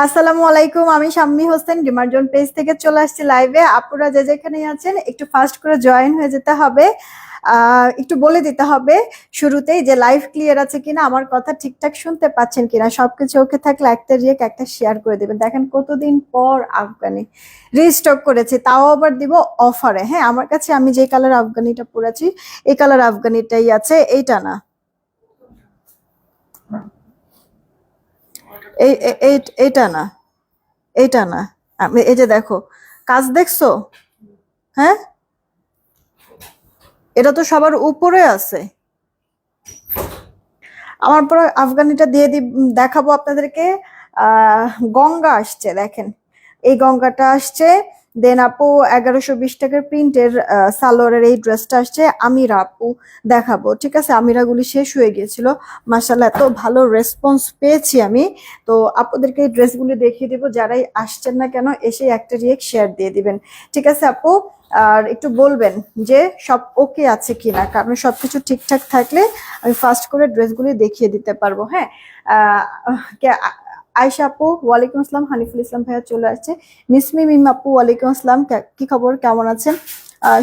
আসসালামু আলাইকুম, আমি শাম্মী হোসেন ডিমার্জন পেজ থেকে চলে আসছি লাইভে। আপনারা যে যেখানে আছেন একটু ফাস্ট করে জয়েন হয়ে যেতে হবে। একটু বলে দিতে হবে শুরুতেই যে লাইভ ক্লিয়ার আছে কিনা, আমার কথা ঠিকঠাক শুনতে পাচ্ছেন কিনা। সবকিছু ওকে থাকলে একটা রিয়েক্ট একটা শেয়ার করে দিবেন। দেখেন কতদিন পর আফগানি রিস্টক করেছি, তাও আবার দিব অফারে। হ্যাঁ, আমার কাছে আমি যে কালার আফগানিটা পরেছি এই কালার আফগানিটাই আছে, এইটা না, এইটা না, এইটা না। আমি এই যে দেখো, কাজ দেখছো? হ্যাঁ, এটা তো সবার উপরে আছে। আমার পরে আফগানিটা দিয়ে দেখাবো আপনাদেরকে। গঙ্গা আসছে, দেখেন এই গঙ্গাটা আসছে। দেন আপু 1120 টাকার প্রিন্টের সালোয়ারের এই ড্রেসটা আসছে। আমিরা আপু দেখাবো, ঠিক আছে? আমিরাগুলি শেষ হয়ে গিয়েছিল, মাসাল্লাহ এত ভালো রেসপন্স পেয়েছি আমি। তো আপনাদেরকে এই ড্রেসগুলি দেখিয়ে দিব, যারাই আসছেন না কেন এসে একটা রিয়েক্ট শেয়ার দিয়ে দিবেন, ঠিক আছে আপু? আর একটু বলবেন যে সব ওকে আছে কিনা, কারণ সবকিছু ঠিকঠাক থাকলে আমি ফার্স্ট করে ড্রেসগুলি দেখিয়ে দিতে পারবো। হ্যাঁ, আয়শা আপু ওয়ালাইকুম আসসালাম, হানিফুল ইসলাম ভাইয়া চলে আসছে। মিসমি মিম আপু ওয়ালাইকুম আসসালাম, কি খবর, কেমন আছেন?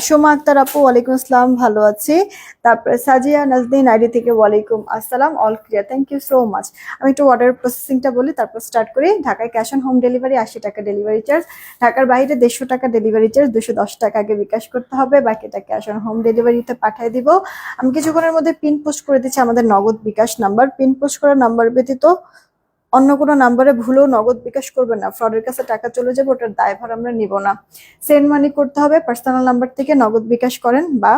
সোমা আক্তার আপু ওয়ালাইকুম আসসালাম, ভালো আছি। তারপরে সাজিয়া নাজদিন আইডি থেকে ওয়ালাইকুম আসসালাম, all clear, thank you so much. আমি একটু অর্ডার প্রসেসিংটা বলি, তারপর স্টার্ট করি। ঢাকায় ক্যাশ অন হোম ডেলিভারি 80 টাকা ডেলিভারি চার্জ, ঢাকার বাইরে 150 টাকা ডেলিভারি চার্জ, 210 টাকা আগে বিকাশ করতে হবে, বাকিটা ক্যাশ অন হোম ডেলিভারিতে পাঠিয়ে দিব। আমি কিছুক্ষণের মধ্যে পিন পোস্ট করে দিচ্ছি আমাদের নগদ বিকাশ নাম্বার। পিন পোস্ট করার নাম্বার ব্যতীত অন্য কোনো নাম্বারে ভুলেও নগদ বিকাশ করবেন না, ফ্রডের কাছে টাকা চলে যাবে, ওটার দায়ভার আমরা নিব না। সেন্ড মানি করতে হবে, পার্সোনাল নাম্বার থেকে নগদ বিকাশ করেন বা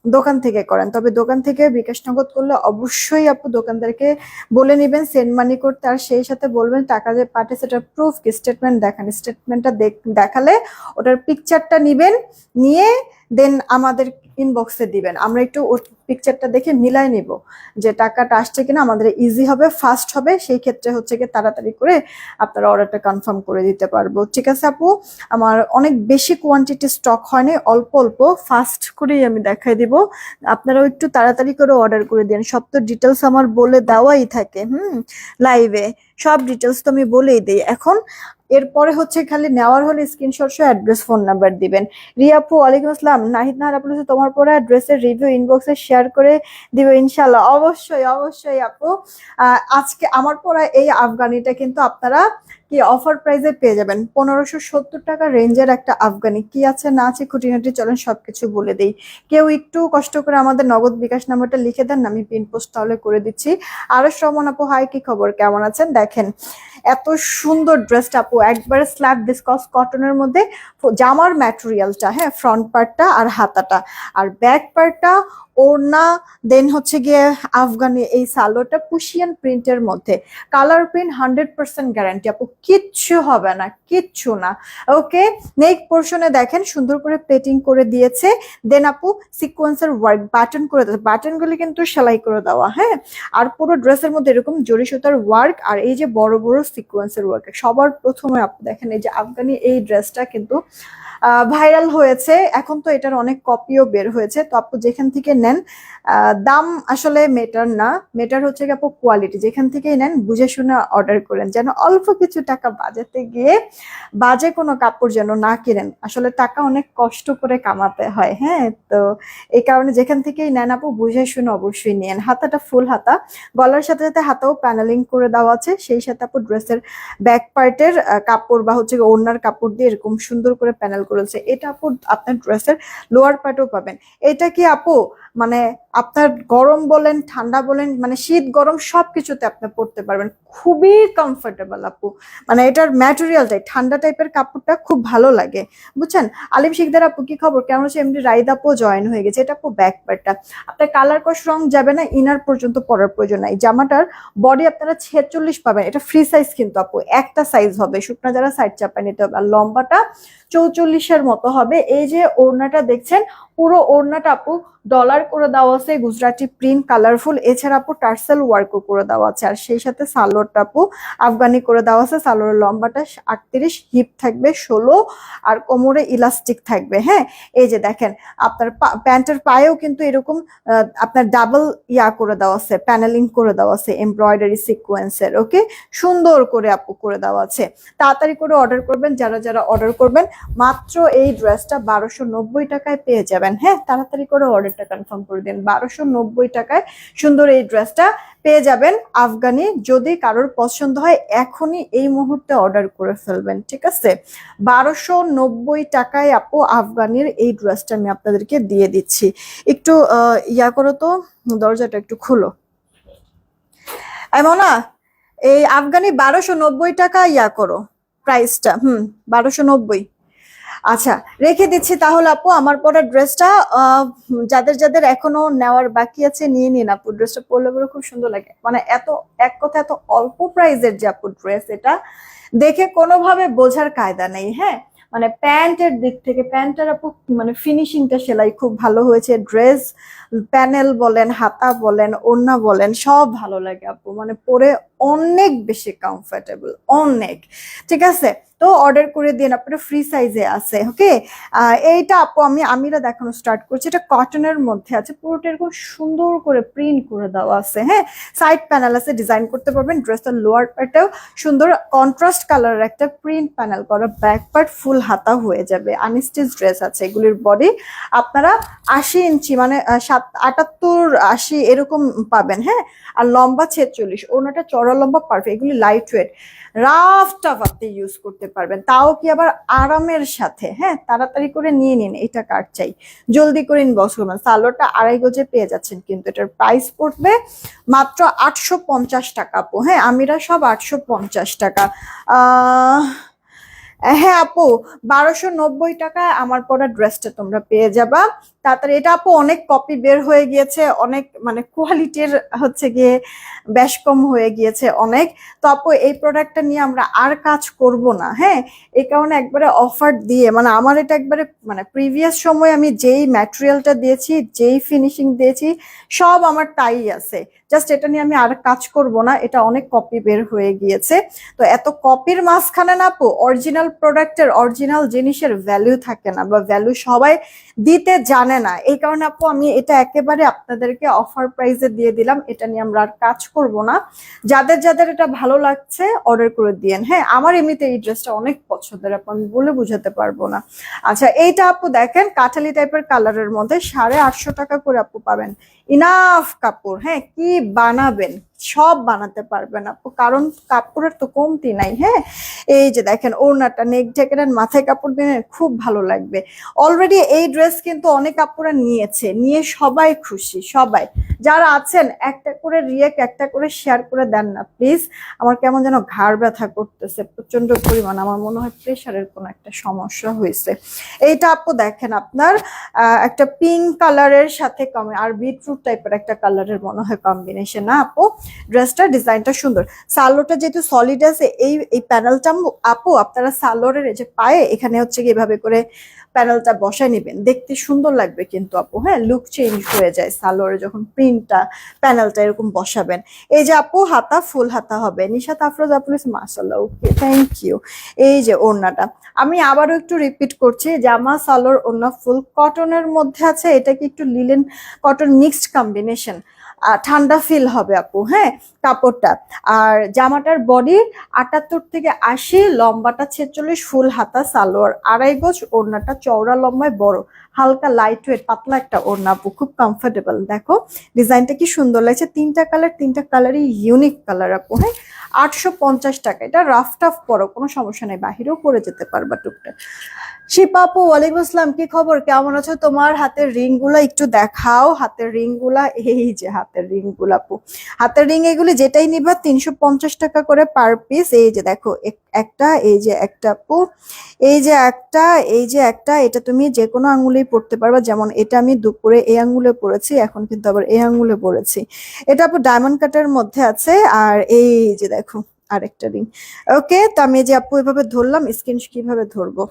দোকান থেকে করেন। তবে দোকান থেকে বিকাশ নগদ করলে অবশ্যই আপু দোকানদারকে বলে নিবেন সেন্ড মানি করতে, আর সেই সাথে বলবেন টাকা যে পাঠিয়েছে সেটার প্রুফ কি, স্টেটমেন্ট দেখান। স্টেটমেন্টটা দেখালে ওটার পিকচারটা নিবেন, নিয়ে দেন আমাদের ইনবক্সে দিবেন। আমরা একটু ওর পিকচারটা দেখে মিলাই নিব যে টাকাটা আসছে কিনা, আমাদের ইজি হবে, ফাস্ট হবে। সেই ক্ষেত্রে হচ্ছে কি তাড়াতাড়ি করে আপনারা অর্ডারটা কনফার্ম করে দিতে পারবো, ঠিক আছে আপু? আমার অনেক বেশি কোয়ান্টিটি স্টক হয়নি, অল্প অল্প ফাস্ট করেই আমি দেখাই দিব। আপনারাও একটু তাড়াতাড়ি করে অর্ডার করে দিন। সব তো ডিটেলস আমার বলে দেওয়াই থাকে লাইভে, সব ডিটেলস তো আমি বলেই দিই এখন। এরপরে হচ্ছে খালি নেওয়ার হলে স্ক্রিনশট সহ অ্যাড্রেস ফোন নাম্বার দিবেন। রিয়া আপু ওয়ালাইকুম আসসালাম, নাহিদ নাহার আপু তোমার পরে অ্যাড্রেসের রিভিউ ইনবক্সে শেয়ার করে দিবে ইনশাল্লাহ। অবশ্যই অবশ্যই আপু। আজকে আমার পরা এই আফগানিটা কিন্তু আপনারা কি অফার প্রাইসে পেয়ে যাবেন, 1570 টাকা রেঞ্জের একটা আফগানি। কি আছে না আছে খুঁটিনাটি চলেন সবকিছু বলে দিই। কেউ একটু কষ্ট করে আমাদের নগদ বিকাশ নাম্বারটা লিখে দেন, আমি পিন পোস্ট তাহলে করে দিচ্ছি। আরো শ্রমণ আপু হাই, কি খবর, কেমন আছেন? দেখেন এত সুন্দর ড্রেসটা আপু, একবারে স্ল্যাব বিসকস কটনের মধ্যে। জামার ম্যাটেরিয়ালটা, হ্যাঁ, ফ্রন্ট পার্টটা আর হাতাটা, আর ব্যাক পার্টটা ওড়না, দেন হচ্ছে গিয়ে আফগানি এই সালোয়ারটা পুশিয়ান প্রিন্টের মধ্যে। কালার প্রিন্ট 100% গ্যারান্টি আপু, কিচ্ছু হবে না, কিচ্ছু না। ওকে, নেক পোর্শনে দেখেন সুন্দর করে প্লেটিং করে দিয়েছে। দেন আপু সিকোয়েন্সের ওয়ার্ক, বাটন করে দিয়েছে, বাটনগুলি কিন্তু সেলাই করে দেওয়া। হ্যাঁ, আর পুরো ড্রেসের মধ্যে এরকম জরি সুতার ওয়ার্ক, আর এই যে বড় বড় সিকোয়েন্সের ওয়ার্ক। সবার প্রথমে আপু দেখেন এই যে আফগানি এই ড্রেসটা কিন্তু ভাইরাল হয়েছে, এখন তো এটার অনেক কপিও বের হয়েছে। তো আপু যেখান থেকে নেন, দাম আসলে মেটার না, মেটার হচ্ছে আপু কোয়ালিটি। যেখান থেকেই নেন বুঝে শুনে অর্ডার করেন, যেন অল্প কিছু টাকা বাজেতে গিয়ে বাজে কোনো কাপড় যেন না কিনেন। আসলে টাকা অনেক কষ্ট করে কামাতে হয়। হ্যাঁ, তো এই কারণে যেখান থেকেই নেন আপু বুঝে শুনে অবশ্যই নিয়েন। হাতাটা ফুল হাতা, গলার সাথে সাথে হাতাও প্যানেলিং করে দেওয়া আছে। সেই সাথে আপু ড্রেসের ব্যাক পার্টের কাপড় বা হচ্ছে ওড়নার কাপড় দিয়ে এরকম সুন্দর করে প্যানেল করেছে। এটা আপু আপনার ড্রেসের লোয়ার পার্টও পাবেন। এটা কি আপু মানে আপনার গরম বলেন ঠান্ডা বলেন, মানে শীত গরম সবকিছুতে আপনি পরতে পারবেন, খুবই কমফোর্টেবল আপু। মানে এটার ম্যাটেরিয়ালটাই ঠান্ডা টাইপের, কাপড়টা খুব ভালো লাগে, বুঝছেন? আলিম শিকদার আপু কি খবর, কেমন হচ্ছে? এমনি রাইদ আপু জয়েন হয়ে গেছে। এটা আপু ব্যাক পার্টটা, আপনার কালার কস রং যাবে না, ইনার পর্যন্ত পরার প্রয়োজন নাই। জামাটার বডি আপনারা 46 পাবেন, এটা ফ্রি সাইজ কিন্তু আপু, একটা সাইজ হবে, শুকনা যারা সাইড চাপায় নিতে হবে। আর লম্বাটা 44-এর মতো হবে। এই যে ওড়নাটা দেখছেন, পুরো ওড়নাটা আপু ডলার করে দেওয়া আছে গুজরাটি প্রিন্ট কালারফুল, এছাড়া আপু টার্সেল ওয়ার্কও করে দেওয়া আছে। আর সেই সাথে সালোয়ারটা আপু আফগানি করে দেওয়া আছে। সালোয়ারের লম্বাটা 38, হিপ থাকবে 16, আর কোমরে ইলাস্টিক থাকবে। হ্যাঁ, এই যে দেখেন আপনার প্যান্টের পায়েও কিন্তু এরকম আপনার ডাবল করে দেওয়া আছে, প্যানেলিং করে দেওয়া আছে এমব্রয়ডারি সিকোয়েন্সের। ওকে, সুন্দর করে আপু করে দেওয়া আছে। তাড়াতাড়ি করে অর্ডার করবেন, যারা যারা অর্ডার করবেন মাত্র এই ড্রেসটা 1290 টাকায় পেয়ে যাবেন। হ্যাঁ, তাড়াতাড়ি করে অর্ডারটা কনফার্ম করে দিন। 1290 টাকায় সুন্দর এই ড্রেসটা পেয়ে যাবেন আফগানি। যদি কারোর পছন্দ হয় এখনই এই মুহূর্তে অর্ডার করে ফেলবেন, ঠিক আছে? 1290 টাকায় আপু আফগানির এই ড্রেসটা আমি আপনাদেরকে দিয়ে দিচ্ছি। একটু করো তো, দরজাটা একটু খুলো। এমন না, এই আফগানি 1290 টাকা করো প্রাইসটা। 1290। আচ্ছা, রেখে দিচ্ছি তাহলে আপু। আমার পরা ড্রেসটা যাদের যাদের এখনো নেওয়ার বাকি আছে নিয়ে নিন আপু। ড্রেসটা পরলে পরে খুব সুন্দর লাগে, মানে এত এক কথা এত অল্প প্রাইসের যে আপু ড্রেস, এটা দেখে কোনোভাবে বোঝার কায়দা নেই। হ্যাঁ, মানে প্যান্টের দিক থেকে প্যান্টের আপু মানে ফিনিশিংটা সেলাই খুব ভালো হয়েছে। ড্রেস প্যানেল বলেন, হাতা বলেন, ওড়না বলেন, সব ভালো লাগে আপু। মানে পরে অনেক বেশি কমফোর্টেবল, অনেক। ঠিক আছে, তো অর্ডার করে দিন, আপনার ফ্রি সাইজে আছে। ওকে, এইটা আপু আমি আমিরা দেখানো স্টার্ট করছি। এটা কটনের মধ্যে আছে, পুরোটা এরকম সুন্দর করে প্রিন্ট করে দেওয়া আছে। হ্যাঁ, সাইড প্যানেল আছে, ডিজাইন করতে পারবেন। ড্রেসটার লোয়ার পার্টটাও সুন্দর কন্ট্রাস্ট কালারের একটা প্রিন্ট প্যানেল করা, ব্যাক পার্ট ফুল হাতা হয়ে যাবে। আনস্টিচ ড্রেস আছে। এগুলির বডি আপনারা 80 ইঞ্চি মানে 78, 80 এরকম পাবেন। হ্যাঁ, আর লম্বা 46, ওনাটা চড়া লম্বা পারফেক্ট। এগুলি লাইট ওয়েট, রাফ টাফ আপনি ইউজ করতে পারবেন, তাও কি আবার আরামের সাথে। হ্যাঁ, তাড়াতাড়ি করে নিয়ে নিন, এটা কার চাই জলদি করে ইনবক্স করবেন। সালোয়ারটা 2.5 গজে পেয়ে যাচ্ছেন, কিন্তু এটার প্রাইস পড়বে মাত্র 850 টাকা আপু। হ্যাঁ, আমিরা সব 850 টাকা। হ্যাঁ আপু, 1290 টাকায় আমার পরা ড্রেসটা তোমরা পেয়ে যাবা তাড়াতাড়ি। এটা আপু অনেক কপি বের হয়ে গিয়েছে, অনেক মানে কোয়ালিটির হচ্ছে গিয়ে বেশ কম হয়ে গিয়েছে অনেক। তো আপু এই প্রোডাক্টটা নিয়ে আমরা আর কাজ করব না। হ্যাঁ, এই কারণে একবারে অফার দিয়ে, মানে আমার এটা একবারে মানে প্রিভিয়াস সময় আমি যেই ম্যাটেরিয়ালটা দিয়েছি, যেই ফিনিশিং দিয়েছি, সব আমার তাই আছে। জাস্ট এটা নিয়ে আমি আর কাজ করব না, এটা অনেক কপি বের হয়ে গিয়েছে। তো এত কপির মাঝখানে না আপু অরিজিনাল প্রোডাক্টের, অরিজিনাল জিনিসের ভ্যালু থাকে না, বা ভ্যালু সবাই দিতে জানে না। এই কারণে আপু আমি এটা একেবারে আপনাদেরকে অফার প্রাইসে দিয়ে দিলাম। এটা নিয়ে আমরা আর কাজ করব না। যাদের যাদের এটা ভালো লাগছে অর্ডার করে দিয়েন। হ্যাঁ, আমার এমনিতে এই ড্রেসটা অনেক পছন্দের আপু, আমি বলে বুঝাতে পারবো না। আচ্ছা, এইটা আপু দেখেন কাঠালি টাইপের কালারের মধ্যে 850 টাকা করে আপু পাবেন। ইনাফ কাপড়। হ্যাঁ, কি বানাবেন সব বানাতে পারবেন আপু, কারণ কাপড়ের তো কমতি নাই। হ্যাঁ, এই যে দেখেন ওড়নাটা, নেক জ্যাকেট আর মাথায় কাপড় দিয়ে খুব ভালো লাগবে। অলরেডি এই ড্রেস কিন্তু অনেক আপুরা নিয়েছে, নিয়ে সবাই খুশি। সবাই যারা আছেন একটা করে রিয়েক্ট, একটা করে শেয়ার করে দেন না প্লিজ। আমার কেমন যেন ঘাড় ব্যথা করতেছে প্রচন্ড পরিমাণ, আমার মনে হয় প্রেশারের কোনো একটা সমস্যা হয়েছে। এইটা আপু দেখেন আপনার একটা পিঙ্ক কালারের সাথে আর বিটরুট টাইপের একটা কালারের মনে হয় কম্বিনেশন। না আপু, ড্রেসটা ডিজাইনটা সুন্দর। সালোয়ারটা যেহেতু সলিড আছে, এই প্যানেলটা আপু আপনারা সালোয়ারের এই যে পায়ে এখানে হচ্ছে কি এভাবে করে প্যানেলটা বসায় নেবেন, দেখতে সুন্দর লাগবে কিন্তু আপু। হ্যাঁ, লুক চেঞ্জ হয়ে যায় সালোয়ারে যখন প্রিন্টটা প্যানেলটা এরকম বসাবেন। এই যে আপু হাতা ফুল হাতা হবে। নিশাত আফরোজ আপু, মাশাআল্লাহ, ওকে থ্যাংক ইউ। এই যে ওড়নাটা আমি আবারও একটু রিপিট করছি, জামা সালোয়ার ওড়না ফুল কটনের মধ্যে আছে। এটা কি একটু লিলেন কটন মিক্সড কম্বিনেশন, ঠান্ডা ফিল হবে আপু। হ্যাঁ, কাপড়টা আর জামাটার বডি 78 থেকে 80, লম্বাটা 46, ফুল হাতা সালোয়ার 2.5 গজ, ওড়নাটা চওড়া লম্বায় বড়, হালকা লাইট ওয়েট পাতলা একটা ওড়না আপু, খুব কমফোর্টেবল। দেখো ডিজাইনটা কি সুন্দর লাগছে, তিনটা কালার, তিনটা কালারই ইউনিক কালার আপু। হ্যাঁ, 850 টাকা। এটা রাফ টাফ পরো, কোনো সমস্যা নেই, বাহিরেও পরে যেতে পারবা টুকটাক। শিপা আপু, ওয়ালাইকুম আসসালাম, কি খবর, কেমন আছো? তোমার হাতের রিং গুলা একটু দেখাও। হাতের রিং গুলা, এই যে হাতের রিং গুলা আপু, হাতের রিং এগুলি যেটাই নিবা 350 টাকা করে পার পিস। এই যে দেখো একটা, এই যে একটা আপু, এই যে একটা, এই যে একটা, এটা তুমি যে কোনো আঙুলেই পড়তে পারবা। যেমন এটা আমি দুপুরে এই আঙুলে পড়েছি, এখন কিন্তু আবার এই আঙুলে পড়েছি। এটা আপু ডায়মন্ড কাটের মধ্যে আছে। আর এই যে দেখো আরেকটা রিং। ওকে, তো আমি এই যে আপু এভাবে ধরলাম, কিভাবে ধরবো,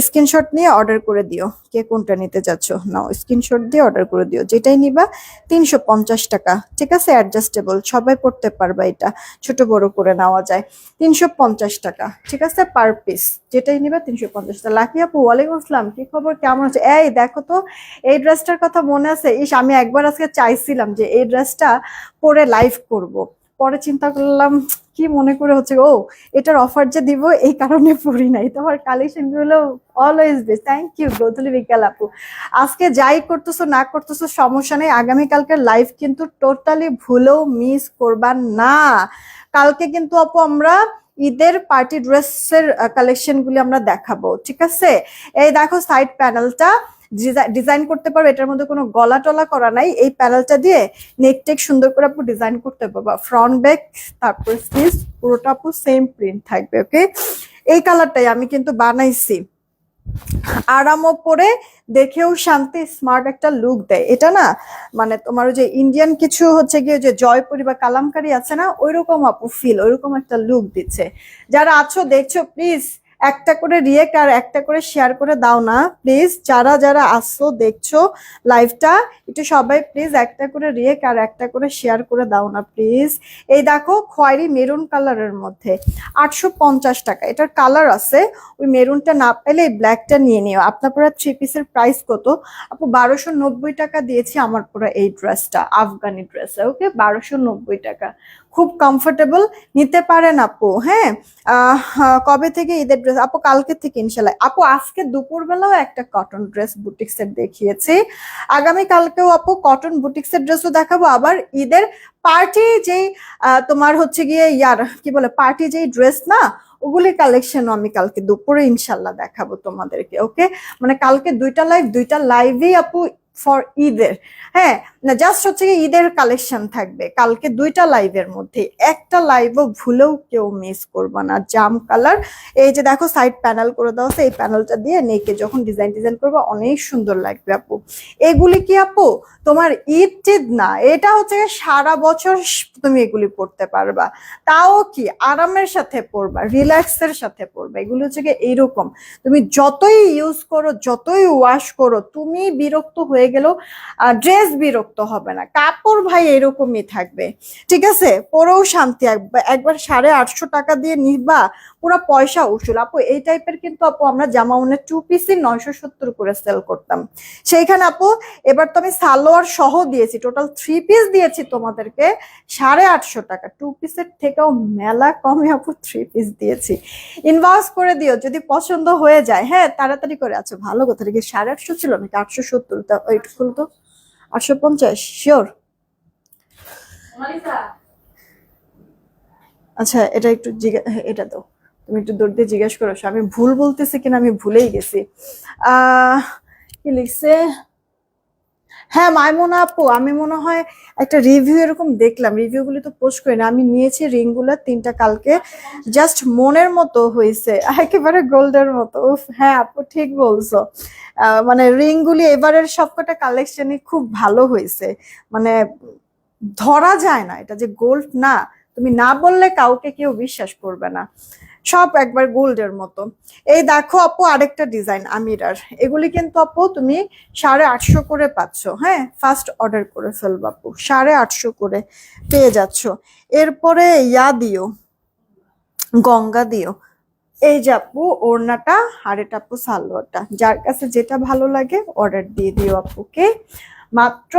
স্ক্রিনশট নিয়ে অর্ডার করে দিও। কে কোনটা নিতে চাচ্ছ নাও, স্ক্রিনশট দিয়ে অর্ডার করে দিও, যেটাই নিবা 350 টাকা। ঠিক আছে, অ্যাডজাস্টেবল, সবাই পড়তে পারবা, এটা ছোট বড় করে নেওয়া যায়। 350 টাকা, ঠিক আছে, পার পিস, যেটাই নিবা 350 টাকা। লাকি আপু ওয়ালাইকুম আসসালাম, কি খবর, কেমন আছে? এই দেখো তো, এই ড্রেসটার কথা মনে আছে? ইস, আমি একবার আজকে চাইছিলাম যে এই ড্রেসটা পরে লাইভ করব, পরে চিন্তা করলাম কি মনে করে হচ্ছে ও এটার অফার যে দিব এই কারণে পড়ি নাই। তোমার কালেকশন গুলো অলওয়েজ বেস্ট। থ্যাংক ইউ গৌতলি বিকাল আপু। আজকে যাই করতেছো না করতেছো সমস্যা নেই, আগামীকালকের লাইভ কিন্তু টোটালি ভুলেও মিস করবা না। কালকে কিন্তু আপু আমরা ঈদের পার্টি ড্রেসের কালেকশন গুলি আমরা দেখাবো, ঠিক আছে? এই দেখো সাইড প্যানেলটা ডিজাইন করতে পারবে, এটার মধ্যে কোনো গলা টলা করা নাই। এই প্যানেলটা দিয়ে নেক টেক সুন্দর করে আপু ডিজাইন করতে পারবা, ফ্রন্ট ব্যাক, তারপর স্লিভস পুরোটা আপু সেম প্রিন্ট থাকবে। ওকে, এই কালারটাই আমি কিন্তু বানাইছি, আরামও পরে দেখেও শান্তি, স্মার্ট একটা লুক দেয় এটা না। মানে তোমার যে ইন্ডিয়ান কিছু হচ্ছে গিয়ে যে জয়পুরি বা কালামকারি আছে না, ওইরকম আপু ফিল, ওইরকম একটা লুক দিচ্ছে। যারা আছো দেখছো প্লিজ একটা করে রিয়েক্ট আর একটা করে শেয়ার করে দাও না প্লিজ। যারা যারা আসছো দেখছো লাইভটা, একটু সবাই প্লিজ একটা করে রিয়েক্ট আর একটা করে শেয়ার করে দাও না প্লিজ। এই দেখো খয়েরি মেরুন কালারের মধ্যে 850 টাকা, এটার কালার আছে, ওই মেরুনটা না পেলে এই ব্ল্যাকটা নিয়ে নিও। আপনার পুরো 3 পিসের প্রাইস কত আপু? 1290 টাকা দিয়েছি আমার পুরো এই ড্রেসটা, আফগানি ড্রেস। ওকে, 1290 টাকা, খুব কমফোর্টেবল, নিতে পারেন আপু। হ্যাঁ, কবে থেকে ঈদের ড্রেস আপু? কালকে থেকে ইনশাল্লাহ আপু। আজকে দুপুরবেলাও একটা কটন ড্রেস বুটিক্সের দেখিয়েছি, আগামী কালকেও আপু কটন বুটিক্সের ড্রেসও দেখাবো। আবার ঈদের পার্টি যেই তোমার হচ্ছে গিয়ে ইয়ার কি বলে পার্টি যেই ড্রেস না, ওগুলি কালেকশনও আমি কালকে দুপুরে ইনশাল্লাহ দেখাবো তোমাদেরকে। ওকে, মানে কালকে দুইটা লাইভই আপু ফর ঈদের। হ্যাঁ, না জাস্ট হচ্ছে কি ঈদের কালেকশন থাকবে কালকে দুইটা লাইভের মধ্যে, একটা লাইভও ভুলেও কেউ মিস করবে না। জাম কালার, এই যে দেখো সাইড প্যানেল করে দেওয়া আছে, এই প্যানেলটা দিয়ে নেকে যখন ডিজাইন করবো অনেক সুন্দর লাগবে আপু। এগুলি কি আপু তোমার ঈদ টিদ না, এটা হচ্ছে সারা বছর তুমি এগুলি পড়তে পারবা, তাও কি আরামের সাথে পরবা, রিল্যাক্সের সাথে পরবা। এগুলো হচ্ছে এইরকম, তুমি যতই ইউজ করো, যতই ওয়াশ করো, তুমি বিরক্ত হয়ে গেলেও ড্রেস বিরক্ত হবে না, কাপড় ভাই এরকমই থাকবে। ঠিক আছে, পরেও শান্তি। একবার 850 টাকা দিয়ে নিবা, পুরো পয়সা উসুল আপু। এই টাইপের কিন্তু আপু আমরা জামাউনের 2 পিসই 970 করে সেল করতাম, সেইখানে আপু এবার তো আমি সালোয়ার সহ দিয়েছি, টোটাল 3 পিস দিয়েছি তোমাদেরকে 850 টাকা। 2 পিসের থেকেও মেলা কমে আপু 3 পিস দিয়েছি। ইনভয়েস করে দিও যদি পছন্দ হয়ে যায়। হ্যাঁ, তাড়াতাড়ি করে। আচ্ছা ভালো কথা, কি 850 ছিল নাকি 870? তা একটু খুলতো, 850 শিওর? আচ্ছা এটা একটু এটা তো তুমি একটু দৌড় দিয়ে জিজ্ঞেস করো, আমি ভুল বলতেছি কিনা, আমি ভুলেই গেছি। কি লিখছে? হ্যাঁ মাইমুনা আপু, আমি মনে হয় একটা রিভিউ এরকম দেখলাম, রিভিউ গুলি তো পোস্ট করি না, আমি নিয়েছি রিং গুলা 3টা কালকে, জাস্ট মনের মতো হয়েছে, একেবারে গোল্ডের মতো। উফ, হ্যাঁ আপু ঠিক বলছো, মানে রিং গুলি এবারের সবকটা কালেকশনই খুব ভালো হয়েছে, মানে ধরা যায় না এটা যে গোল্ড না, তুমি না বললে কাউকে কেউ বিশ্বাস করবে না, সব একবার গোল্ডের মতো। এই দেখো আপু আরেকটা ডিজাইন আমিরার, এগুলি কিন্তু আপু তুমি 850 করে পাচ্ছ। হ্যাঁ, ফার্স্ট অর্ডার করে ফেলবো আপু, 850 করে পেয়ে যাচ্ছ। এরপরে ইয়া দিও, গঙ্গা দিও। এই যে আপু ওড়নাটা আর এটা আপু সালোয়ারটা, যার কাছে যেটা ভালো লাগে অর্ডার দিয়ে দিও আপুকে। মাত্র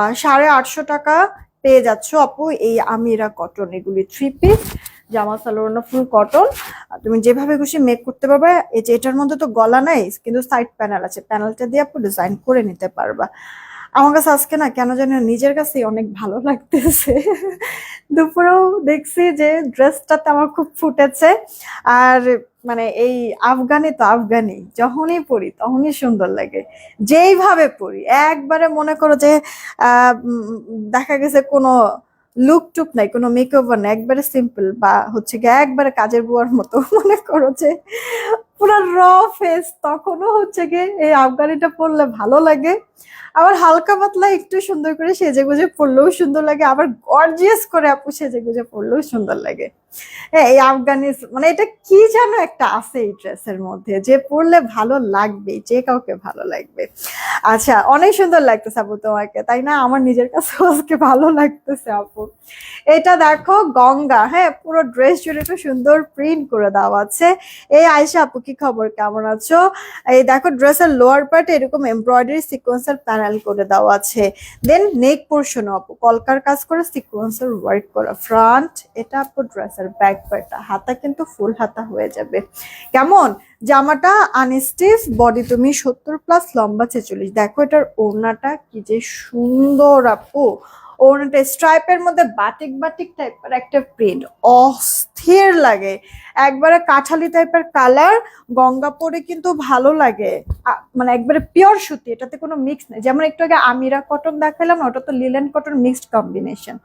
850 টাকা পেয়ে যাচ্ছ আপু এই আমিরা কটন, এগুলি 3 পিস জামা সালোয়ার ফুল কটন, তুমি যেভাবে খুশি মেক করতে পারবে। এই যে এটার মধ্যে তো গলা নাই, কিন্তু সাইড প্যানেল আছে, প্যানেলটা দিয়ে আপু ডিজাইন করে নিতে পারবা। আমার কাছে আজকে না কেন জানি নিজের কাছে অনেক ভালো লাগতেছে, দুপুরেও দেখছি যে ড্রেসটাতে আমার খুব ফুটেছে। আর মানে এই আফগানি তো আফগানি, যখনই পরি তখনই সুন্দর লাগে, যেইভাবে পরি একবারে মনে করো যে দেখা গেছে কোনো লুক টুক নাই, কোনো মেকওভার নাই, একবারে সিম্পল বা হচ্ছে গিয়ে একবারে কাজের বুয়ার মতো মনে করো যে পুরো র ফেস, তখনও হচ্ছে গিয়ে এই আফগানিটা পরলে ভালো লাগে। আবার হালকা পাতলা একটু সুন্দর করে সেজে গুজে পরলেও সুন্দর লাগে, আবার গর্জিয়াস করে আপু সেজে গুজে পরলেও সুন্দর লাগে। এই আফগানি মানে এটা কি যেন একটা আছে এই ড্রেসের মধ্যে, যে পরলে ভালো লাগবে, যে কাউকে ভালো লাগবে। আচ্ছা, অনেক সুন্দর লাগতেছে আপু তোমাকে, তাই না? আমার নিজের কাছে আজকে ভালো লাগতেছে আপু। এটা দেখো গঙ্গা, হ্যাঁ, পুরো ড্রেস জুড়ে একটু সুন্দর প্রিন্ট করে দেওয়া আছে। এই আয়শা আপু, কি খবর, কেমন আছো? এই দেখো ড্রেসের লোয়ার পার্টে এরকম এমব্রয়ডারি সিকোয়েন্সের প্যানেল করে দেওয়া আছে। দেন নেক পোর্শন আপু কলকার কাজ করে সিকোয়েন্সের ওয়ার্ক করা। ফ্রন্ট, এটা আপু ড্রেসের ব্যাক পার্টটা, হাতা কিন্তু ফুল হাতা হয়ে যাবে। কেমন জামাটা? আনস্টিচ, বডি তুমি 70+, লম্বা 46। দেখো এটার ওড়নাটা কি যে সুন্দর আপু। ওড়নাটা স্ট্রাইপের মধ্যে বাটিক বাটিক টাইপের একটা প্রিন্ট, অস্থির লাগে। একবারে কাঠালি টাইপের কালার, গঙ্গা পরে কিন্তু ভালো লাগে। মানে একবারে পিওর সুতি, এটাতে কোনো মিক্স নেই। যেমন একটু আগে আমিরা কটন দেখালাম, ওটা তো লিলেন কটন মিক্সড কম্বিনেশন।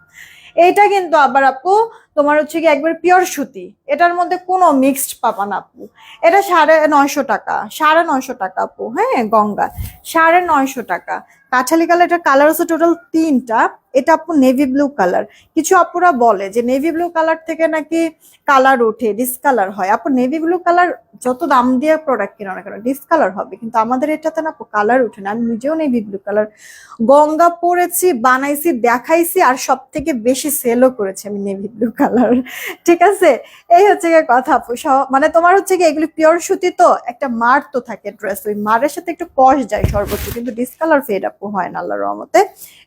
এইটা কিন্তু আবার আপু তোমার হচ্ছে কি একবার পিওর সুতি, এটার মধ্যে কোনো মিক্সড পাবা না আপু। এটা 950 টাকা, 950 টাকা আপু, হ্যাঁ গঙ্গা 950 টাকা। কাঠালি কালার, এটা কালার আছে টোটাল 3টা। এটা আপু নেভি ব্লু কালার। কিছু আপুরা বলে যে নেভি ব্লু কালার থেকে নাকি কালার ওঠে, ডিসকালার হয়। আপু নেভি ব্লু কালার যত দাম দিয়ে প্রোডাক্ট কিনো না কেন ডিসকালার হবে, কিন্তু আমাদের এটাতে না আপু কালার ওঠে না। আমি নিজেও নেভি ব্লু কালার গঙ্গা পরেছি, বানাইছি, দেখাইছি, আর সব থেকে বেশি সেলও করেছি আমি নেভি ব্লু কালার। ঠিক আছে, এই হচ্ছে গিয়ে কথা আপু। মানে তোমার হচ্ছে কি এগুলি পিওর সুতি, তো একটা মার তো থাকে ড্রেস, ওই মারের সাথে একটু কষ যায় সর্বোচ্চ, কিন্তু ডিসকালার ফেড আপু হয় না আল্লাহর রহমতে।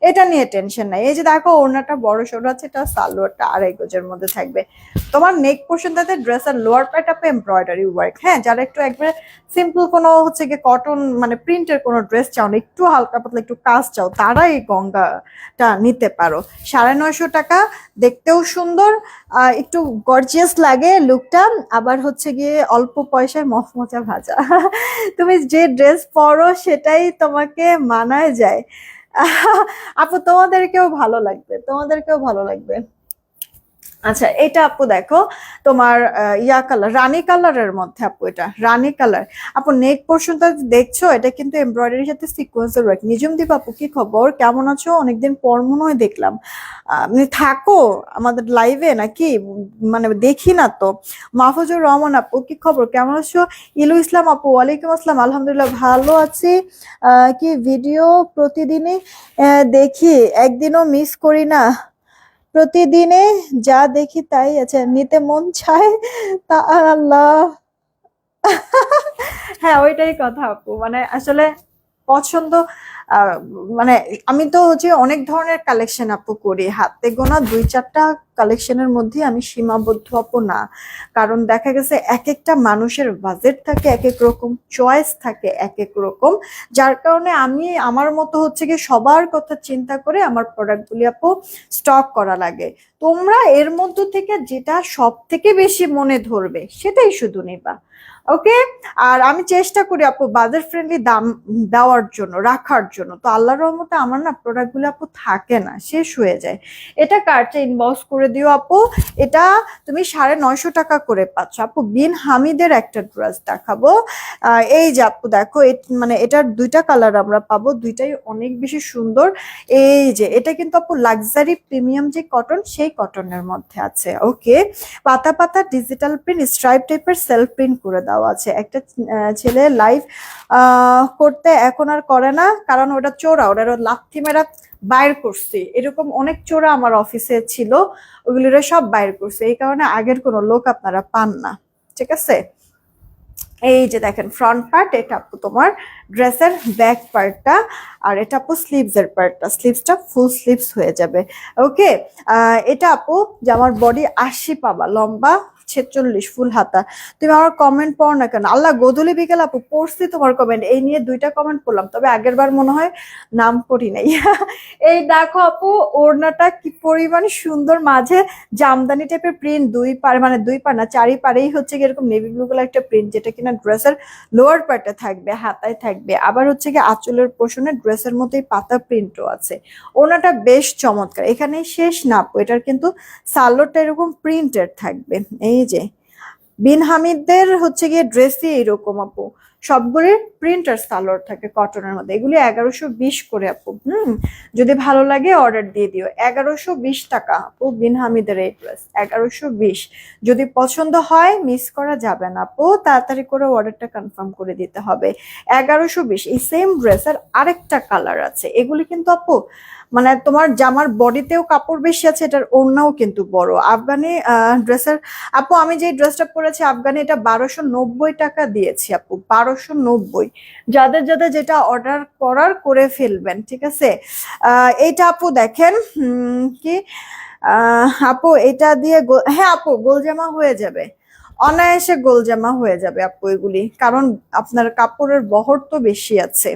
এটা নিয়ে টেনশন নাই। এই যে দেখো ওড়নাটা বড় সড়ো আছে, এটা সালোয়ারটা 2.5 গজের মধ্যে থাকবে। তোমার নেক পোর্শনটাতে ড্রেসের লোয়ার পার্ট আপু এমব্রয়ডারি ওয়ার্ক। হ্যাঁ, যারা একটু একবারে সিম্পল কোনো হচ্ছে গিয়ে কটন মানে প্রিন্টের কোনো ড্রেস চাও না, একটু হালকা পাতলা একটু কাজ চাও, তারা এই গঙ্গাটা নিতে পারো। 950 টাকা, দেখতেও সুন্দর, একটু গর্জিয়াস লাগে লুকটা, আবার হচ্ছে গিয়ে অল্প পয়সায় মচমচা ভাজা। তুমি যে ড্রেস পরো সেটাই তোমাকে মানায় যায়। আপু তোমাদেরকেও ভালো লাগবে, তোমাদেরকেও ভালো লাগবে। আচ্ছা, এটা আপু দেখো তোমার ইয়া কালার, রানী কালারের মধ্যে আপু, এটা রানী কালার। আপু নেক পোর্শনটা দেখছো, এটা কিন্তু এমব্রয়ডারির সাথে সিকোয়েন্সের ওয়ার্ক। নিজুম দীপ আপু, কি খবর, কেমন আছো? অনেকদিন পর মনে হয় দেখলাম। থাকো আমাদের লাইভে নাকি? মানে দেখি না তো। মাহফুজুর রহমান আপু, কি খবর, কেমন আছো? ইলু ইসলাম আপু, ওয়ালাইকুম আসসালাম, আলহামদুলিল্লাহ ভালো আছি। কি ভিডিও প্রতিদিনই দেখি, একদিনও মিস করি না, প্রতিদিনে যা দেখি তাই আছে, নিতে মন চায় তা আল্লাহ। হ্যাঁ, ওইটাই কথা আপু, মানে আসলে পছন্দ। আহ, মানে আমি তো হচ্ছে অনেক ধরনের কালেকশন আপু করি, হাতে গোনা 2-4টা কালেকশনের মধ্যে আমি সীমাবদ্ধ আপু না। কারণ দেখা গেছে এক একটা মানুষের বাজেট থাকে এক এক রকম, চয়েস থাকে এক এক রকম, যার কারণে আমি আমার মতো হচ্ছে কি সবার কথা চিন্তা করে আমার প্রোডাক্টগুলি আপু স্টক করা লাগে। তোমরা এর মধ্য থেকে যেটা সব থেকে বেশি মনে ধরবে সেটাই শুধু নিবা। ওকে। আর আমি চেষ্টা করি আপু বাজার ফ্রেন্ডলি দাম দেওয়ার জন্য, রাখার জন্য। তো আল্লাহর রহমতে আমার না প্রোডাক্ট গুলো আপু থাকে না, শেষ হয়ে যায়। এটা কার্ডটা ইনবক্স করে দিও আপু। এটা তুমি 950 টাকা করে পাচ্ছ আপু। বিন হামিদের একটা ড্রেস দেখাবো। এই যে আপু দেখো, মানে এটার 2টা কালার আমরা পাবো, দুইটাই অনেক বেশি সুন্দর। এই যে এটা কিন্তু আপু লাক্সারি প্রিমিয়াম যে কটন, সেই কটনের মধ্যে আছে। ওকে, পাতা পাতা ডিজিটাল প্রিন্ট স্ট্রাইপ টাইপের সেলফ প্রিন্ট করে দেওয়া আছে। একটা ছেলে লাইভ করতে এখন আর করে না, কারণ ওটা চোরা, ওটা লাথি মেরা বাইর করছে। এরকম অনেক চোরা আমার অফিসে ছিল, ওগুলো সব বাইর করছে, এই কারণে আগের কোনো লোক আপনারা পান না। ঠিক আছে, এই যে দেখেন ফ্রন্ট পার্ট, এটা আপু তোমার ড্রেসের ব্যাক পার্টটা, আর এটা আপু স্লিভস এর পার্টটা, স্লিভসটা ফুল স্লিভস হয়ে যাবে। ওকে, এটা আপু যে আমার বডি 80 পাবা, লম্বা 46, ফুল হাতা। তুমি আমার কমেন্ট পড়ো না কেন? আল্লাহ, গোধূলি বিকেল আপু পড়ছি তোমার কমেন্ট, এই নিয়ে 2টা কমেন্ট পড়লাম, তবে আগের বার মনে হয় নাম পড়ি নাই। এই দেখো আপু ওড়নাটা কি পরিমাণ সুন্দর, মাঝে জামদানি টাইপের প্রিন্ট, 2 পার মানে 2 পার না 4 পারেই হচ্ছে কি এরকম নেভি ব্লু কালার একটা প্রিন্ট, যেটা কিনা ড্রেসের লোয়ার পার্টে থাকবে, হাতায় থাকবে, আবার হচ্ছে কি আঁচলের পোষণে ড্রেসের মতোই পাতা প্রিন্টও আছে। ওড়নাটা বেশ চমৎকার। এখানে শেষ না আপু, এটার কিন্তু সালোয়ারটা এরকম প্রিন্টের থাকবে। এই যে বিন হামিদদের হচ্ছে গিয়ে ড্রেসই এইরকম আপু, সবগুলি প্রিন্টার সালোয়ার থাকে কটনের মধ্যে, এগুলি 1120 করে আপু। যদি ভালো লাগে অর্ডার দিয়ে দিও। 1120 টাকা আপু বিন হামিদের এই ড্রেস, 1120। যদি পছন্দ হয় মিস করা যাবে না আপু, তাড়াতাড়ি করে অর্ডারটা কনফার্ম করে দিতে হবে। 1120। এই সেম ড্রেসের আরেকটা কালার আছে, এগুলি কিন্তু আপু মানে তোমার জামার বডিতেও কাপড় বেশি আছে, এটার ওড়নাও কিন্তু বড়। আফগানি ড্রেসের আপু, আমি যে ড্রেসটা পরেছি আফগানি, এটা 1290 টাকা দিয়েছি আপু, 1290। যাদের যাদের যেটা অর্ডার করার করে ফেলবেন, ঠিক আছে। এইটা আপু দেখেন কি আপু এটা দিয়ে হ্যাঁ আপু গোলজামা হয়ে যাবে, অনায়াসে গোলজামা হয়ে যাবে আপু এগুলি, কারণ আপনার কাপড়ের বহর তো বেশি আছে।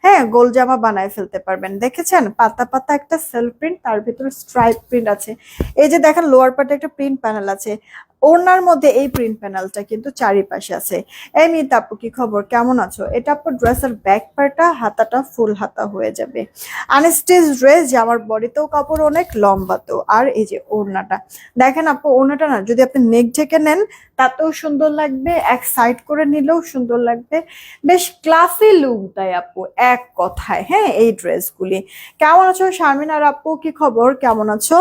হ্যাঁ, গোলজামা বানায় ফেলতে পারবেন। দেখেছেন পাতা পাতা একটা সেলফ প্রিন্ট, তার ভিতরে স্ট্রাইপ প্রিন্ট আছে। এই যে দেখেন লোয়ার পার্টে একটা প্রিন্ট প্যানেল আছে, ওড়নার মধ্যে এই প্রিন্ট প্যানেলটা কিন্তু চারিপাশে আছে। এই মিতা আপু কি খবর, কেমন আছো? এটা আপু ড্রেসের ব্যাক পার্টটা, হাতাটা ফুল হাতা হয়ে যাবে। আনস্টিচ ড্রেস, যে আমার বডিতেও কাপড় অনেক, লম্বাতেও। আর এই যে ওড়নাটা দেখেন আপু, ওড়নাটা না যদি আপনি নেক ঢেকে নেন তাতেও সুন্দর লাগবে, এক সাইড করে নিলেও সুন্দর লাগবে, বেশ ক্লাসি লুক দেয় আপু এক কথায়। হ্যাঁ, এই ড্রেসগুলি। কেমন আছো শারমিনার আপু, কি খবর, কেমন আছো?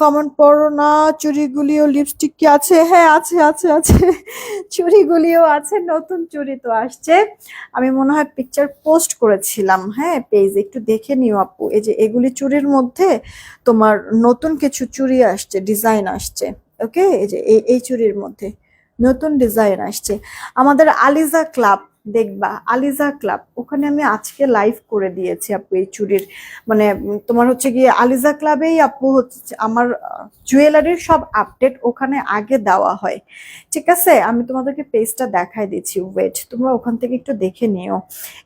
কমেন্ট পড়ো না। চুড়িগুলিও লিপস্টিক কি আছে? হ্যাঁ আছে আছে আছে, চুড়িগুলিও আছে, নতুন চুড়ি তো আসছে। আমি মনে হয় পিকচার পোস্ট করেছিলাম, হ্যাঁ পেজ, একটু দেখে নিও আপু। এই যে এগুলি চুড়ির মধ্যে তোমার নতুন কিছু চুড়ি আসছে, ডিজাইন আসছে। ওকে, এই যে এই চুড়ির মধ্যে নতুন ডিজাইন আসছে। আমাদের আলিজা ক্লাব দেখবা, আলিজা ক্লাব, ওখানে আমি আজকে লাইভ করে দিয়েছি আপু এই চুড়ির। মানে তোমার হচ্ছে গিয়ে আলিজা ক্লাবেই আপু হচ্ছে আমার জুয়েলারির সব আপডেট ওখানে আগে দেওয়া হয়। ঠিক আছে, আমি তোমাদেরকে পেজটা দেখাই দিচ্ছি, ওয়েট, তোমরা ওখান থেকে একটু দেখে নিও।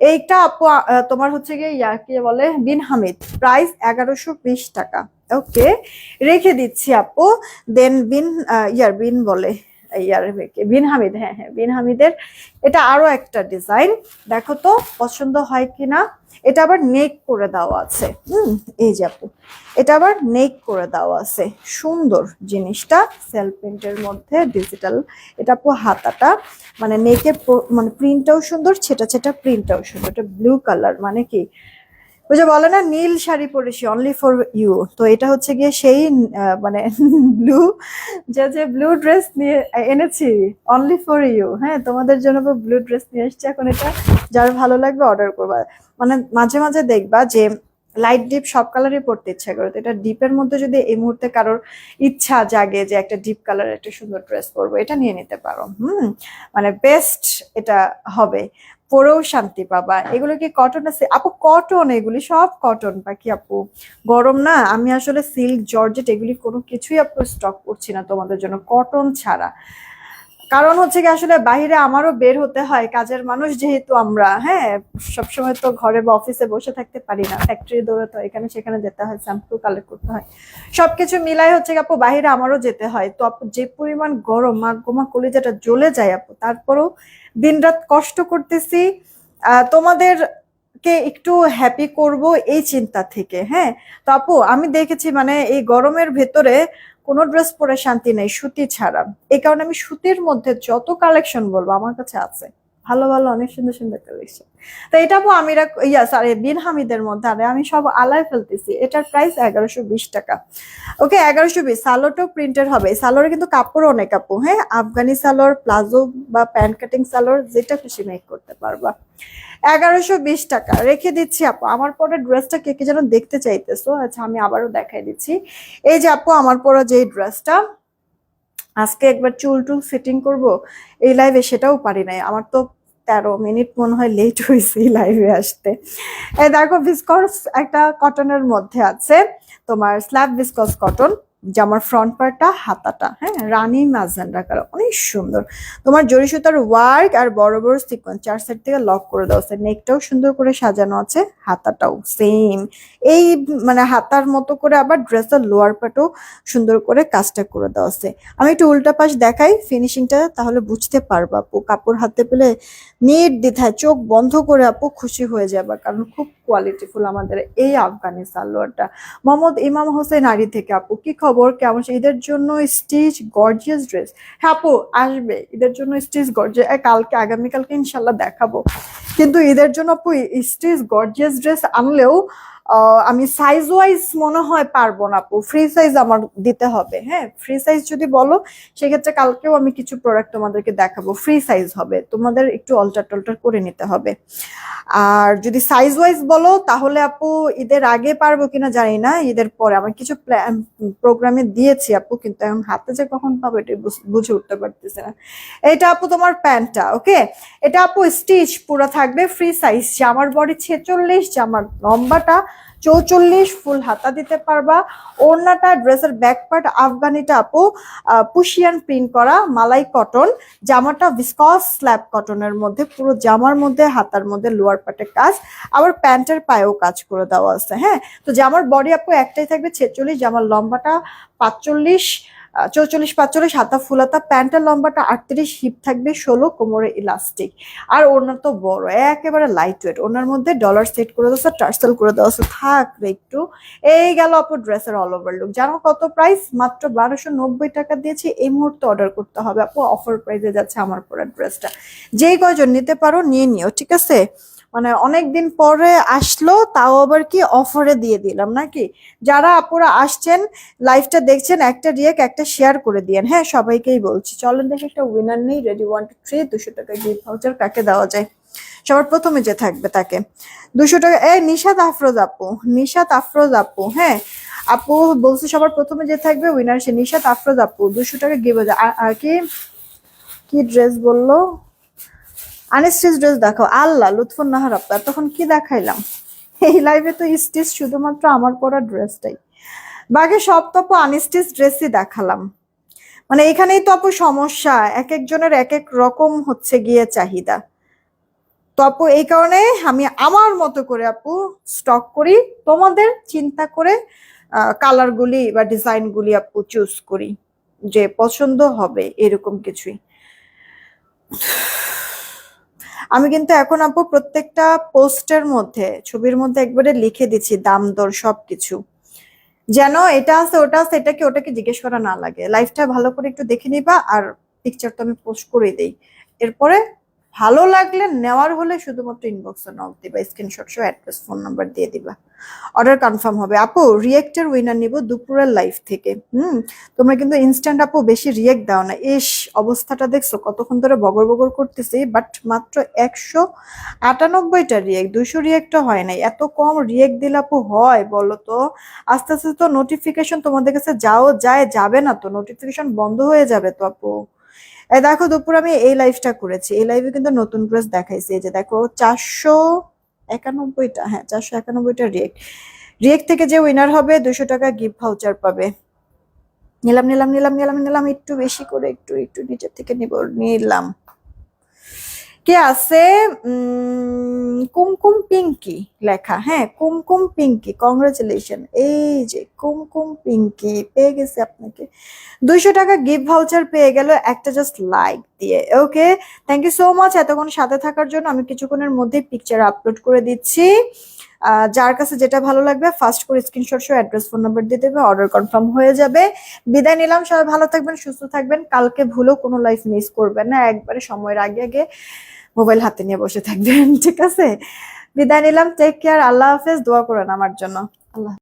এইটা আপু তোমার হচ্ছে গিয়ে কি বলে, বিন হামিদ, প্রাইস 1120 টাকা। ওকে, রেখে দিচ্ছি আপু। দেন বিন বলে বিন হামিদ, হ্যাঁ হ্যাঁ বিন হামিদের। এটা আরো একটা ডিজাইন, দেখো তো পছন্দ হয় কিনা। এটা আবার নেক করে দেওয়া আছে। এই যে আপু, এটা আবার নেক করে দেওয়া আছে, সুন্দর জিনিসটা, সেলফ প্রিন্টের মধ্যে ডিজিটাল। এটা আপু হাতাটা মানে নেকের মানে প্রিন্টটাও সুন্দর, ছেটা ছেটা প্রিন্টটাও সুন্দর। এটা ব্লু কালার, মানে কি ওই যে বলে না নীল শাড়ি পরেছি অনলি ফর ইউ, তো এটা হচ্ছে গিয়ে সেই মানে ব্লু, যে ব্লু ড্রেস নিয়ে এনেছি অনলি ফর ইউ। হ্যাঁ, তোমাদের জন্য ব্লু ড্রেস নিয়ে এসেছি। এখন এটা যার ভালো লাগবে অর্ডার করবা। মানে মাঝে মাঝে দেখবা যে লাইট ডিপ সব কালারই পড়তে ইচ্ছা করে, তো এটা ডিপের মধ্যে যদি এই মুহূর্তে কারোর ইচ্ছা জাগে যে একটা ডিপ কালার একটা সুন্দর ড্রেস পরবো, এটা নিয়ে নিতে পারো। মানে বেস্ট এটা হবে, পরেও শান্তি পাবা। এগুলো কি কটন আছে আপু? কটন, এগুলি সব কটন বাকি আপু। গরম না, আমি আসলে সিল্ক জর্জেট এগুলি কোনো কিছুই আপু স্টক করছি না তোমাদের জন্য কটন ছাড়া। কারণ হচ্ছে কি আসলে বাইরে আমারও বের হতে হয়, কাজের মানুষ যেহেতু আমরা, হ্যাঁ সবসময় তো ঘরে বা অফিসে বসে থাকতে পারি না, ফ্যাক্টরি দৌড়াতে হয়, এখানে সেখানে যেতে হয়, স্যাম্পল কালেক্ট করতে হয়, সবকিছু মিলাই হচ্ছে আপু বাইরে আমারও যেতে হয়। তো আপু যে পরিমাণ গরম, মা গোমা কলিজাটা জ্বলে যায় আপু, তারপরেও দিনরাত কষ্ট করতেছি তোমাদের কে একটু হ্যাপি করব এই চিন্তা থেকে। হ্যাঁ, তো আপু আমি দেখেছি মানে এই গরমের ভেতরে কোনো ড্রেস পরে শান্তি নেই সুতি ছাড়া। এই কারণে আমি সুতির মধ্যে যত কালেকশন বলবো আমার কাছে আছে, ভালো ভালো অনেক সুন্দর সুন্দর কালেকশন। তো এটা আপু আমি সরি বিন হামিদের মধ্যে আরে আমি সব আলায় ফেলতেছি। এটার প্রাইস 1120 টাকা। ওকে, 1120। সালোয়ারটাও প্রিন্টের হবে, সালোয়ারে কিন্তু কাপড় অনেক আপু। হ্যাঁ, আফগানি সালোয়ার, প্লাজো বা প্যান্ট কাটিং সালোয়ার যেটা খুশি মেক করতে পারবা। 1120 টাকা রেখে দিচ্ছি আপু। আমার পরে ড্রেসটা কে কে যেন দেখতে চাইতেছো, আচ্ছা আমি আবারও দেখাই দিচ্ছি। এই যে আপু আমার পরা যে ড্রেসটা, আজকে একবার চুল টুল ফিটিং করব এই লাইভে, সেটাও পারি নাই। আমার তো 13 মিনিট মনে হয় লেট হয়েছে এই লাইভে আসতে। এই দেখো ভিসকস একটা কটনের মধ্যে আছে, তোমার স্ল্যাব ভিসকস কটন, জামার ফ্রন্ট পার্টটা, হাতাটা, হ্যাঁ রানী ম্যাজেন্ডা কালার, অনেক সুন্দর। তোমার জরি সুতার ওয়ার্ক আর বড় বড় সিকোয়েন্স চার সাইড থেকে লক করে দেওয়া আছে। নেকটাও সুন্দর করে সাজানো আছে, হাতাটাও সেম এই মানে হাতার মতো করে, আবার ড্রেসের লোয়ার পার্টও সুন্দর করে কাজটা করে দেওয়া আছে। আমি একটু উল্টা পাশ দেখাই ফিনিশিংটা, তাহলে বুঝতে পারবা আপু। কাপড় হাতে পেলে নির্দ্বিধায় চোখ বন্ধ করে আপু খুশি হয়ে যাবে, কারণ খুব কোয়ালিটিফুল আমাদের এই আফগানি সালোয়ারটা। মোহাম্মদ ইমাম হোসেন আরি থেকে আপু কি খবর, কেমন ঈদের জন্য স্টিচ গর্জিয়াস ড্রেস? হ্যাঁ আপু আসবে ঈদের জন্য স্টিচ গর্জিয়াস, কালকে আগামীকালকে ইনশাল্লাহ দেখাবো। কিন্তু ঈদের জন্য আপু স্টিচ গর্জিয়াস ড্রেস আনলেও আমি সাইজ ওয়াইজ মনে হয় পারবো না আপু, ফ্রি সাইজ আমার দিতে হবে। হ্যাঁ ফ্রি সাইজ যদি বলো সেক্ষেত্রে কালকেও আমি কিছু প্রোডাক্ট তোমাদেরকে দেখাবো, ফ্রি সাইজ হবে, তোমাদের একটু অল্টার টল্টার করে নিতে হবে। আর যদি সাইজ ওয়াইজ বলো তাহলে আপু ঈদের আগে পারবো কিনা জানি না, ঈদের পরে আমার কিছু প্রোগ্রামে দিয়েছি আপু, কিন্তু এখন হাতে যে কখন পাবো এটা বুঝে উঠতে পারতেছে না। এটা আপু তোমার প্যান্টটা, ওকে এটা আপু স্টিচ পুরো থাকবে, ফ্রি সাইজ, জামার বডি 46, জামার লম্বাটা 44, ফুল হাতা দিতে পারবা। ওড়নাটা ড্রেসের ব্যাক পার্ট আফগানিটা আপু পুশিয়ান প্রিন্ট করা মালাই কটন, জামাটা ভিসকস স্ল্যাব কটনের মধ্যে, পুরো জামার মধ্যে হাতার মধ্যে লোয়ার পার্টে কাজ, আবার প্যান্টের পায়েও কাজ করে দেওয়া আছে। হ্যাঁ তো জামার বডি আপু একটাই থাকবে 46, জামার লম্বাটা 45, 44 45, হাতা ফুল হাতা, প্যান্টের লম্বাটা 38, হিপ থাকবে 16, কোমরে ইলাস্টিক। আর ওড়না তো বড় একেবারে লাইট ওয়েট, ওড়নার মধ্যে ডলার সেট করে দেওয়া, টার্সেল করে দেওয়া থাক একটু। এই গেল আপু ড্রেসের অল ওভার লুক। জানো কত প্রাইস? মাত্র 1290 টাকা দিয়েছি। এই মুহূর্তে অর্ডার করতে হবে আপু, অফার প্রাইসে যাচ্ছে আমার পরা ড্রেসটা। যেই কয়জন নিতে পারো নিয়ে নিও, ঠিক আছে? মানে অনেকদিন পরে আসলো, তাও আবার কি অফারে দিয়ে দিলাম নাকি। যারা আপুরা আসছেন লাইভটা দেখছেন একটা রিয়েক্ট একটা শেয়ার করে দিয়েন, হ্যাঁ সবাইকেই বলছি। চলেন দেখে একটা উইনার নেই, রেডি 1 2 3, 200 টাকা গিফট ভাউচার কাকে দেওয়া যায়? সবার প্রথমে যে থাকবে তাকে 200 টাকা। নিশাত আফরোজ আপু, নিশাত আফরোজ আপু, হ্যাঁ আপু বলছি সবার প্রথমে যে থাকবে উইনার সে নিশাত আফরোজ আপু, 200 টাকা গিফট। আর কি কি ড্রেস বললো? আনস্টিচ ড্রেস দেখাও। আল্লাহ লুৎফুন নাহার আপু তখন কি দেখাইলাম? এই লাইভে তো স্টিচ শুধুমাত্র আমার পরা ড্রেসটাই, বাকি সব তো আপু আনস্টিচ ড্রেসই দেখালাম। মানে এখানেই তো আপু সমস্যা, এক একজনের এক এক রকম হচ্ছে গিয়ে চাহিদা। তো আপু এই কারণে আমি আমার মতো করে আপু স্টক করি, তোমাদের চিন্তা করে কালার গুলি বা ডিজাইন গুলি আপু চুজ করি যে পছন্দ হবে এরকম কিছুই। আমি কিন্তু এখন আপু প্রত্যেকটা পোস্টের মধ্যে ছবির মধ্যে একবারে লিখে দিচ্ছি দাম দর সবকিছু, যেন এটা আছে ওটা আছে ওটাকে জিজ্ঞেস করা না লাগে। লাইফটা ভালো করে একটু দেখে নিবা, আর পিকচার তো আমি পোস্ট করে দেই। এরপরে ভালো লাগলে নেওয়ার হলে শুধুমাত্র ইনবক্সে নক দিবা, স্ক্রিনশট সহ অ্যাড্রেস ফোন নাম্বার দিয়ে দিবা, অর্ডার কনফার্ম হবে। আপু রিয়েক্টের উইনার নিব দুপুরের লাইভ থেকে। তোমরা কিন্তু ইনস্ট্যান্ট আপু বেশি রিয়েক্ট দাও না। অবস্থাটা দেখছো কতক্ষণ ধরে বগর বগর করতেছি, বাট মাত্র 198টা রিয়েক্ট, 200 রিয়েক্টও হয় নাই। এত কম রিয়েক্ট দিলে আপু হয় বলো তো? আস্তে আস্তে তো নোটিফিকেশন তোমাদের কাছে যাবে না তো, নোটিফিকেশন বন্ধ হয়ে যাবে তো আপু। এই দেখো দুপুর আমি এই লাইভটা করেছি, এই লাইভে কিন্তু নতুন ড্রেস দেখাইছি। এই যে দেখো 491টা, হ্যাঁ 491টা রিয়েক্ট। রিয়েক্ট থেকে যে উইনার হবে 200 টাকা গিফট ভাউচার পাবে। নিলাম নিলাম নিলাম নিলাম নিলাম, একটু বেশি করে একটু একটু নিচের থেকে নিলাম। কে আছে? কুমকুম পিঙ্কি লেখা, হ্যাঁ কুমকুম পিঙ্কি, কংগ্রেচুলেশন। এই যে কুমকুম পিঙ্কি পেয়ে গেছে আপনাকে 200 টাকা গিফট ভাউচার পেয়ে গেল একটা জাস্ট লাইক দিয়ে। Okay thank you so much এতক্ষণ সাথে থাকার জন্য। আমি কিছুক্ষণের মধ্যে পিকচার আপলোড করে দিচ্ছি, যার কাছে যেটা ভালো লাগবে ফার্স্ট করে স্ক্রিনশট সহ অ্যাড্রেস ফোন নাম্বার দিয়ে দেবে, অর্ডার কনফার্ম হয়ে যাবে। বিদায় নিলাম, সবাই ভালো থাকবেন সুস্থ থাকবেন। কালকে ভুলেও কোনো লাইফ মিস করবেন না, একবারে সময়ের আগে আগে মোবাইল হাতে নিয়ে বসে থাকবেন, ঠিক আছে? বিদায় নিলাম, টেক কেয়ার, আল্লাহ হাফেজ, দোয়া করেন আমার জন্য। আল্লাহ।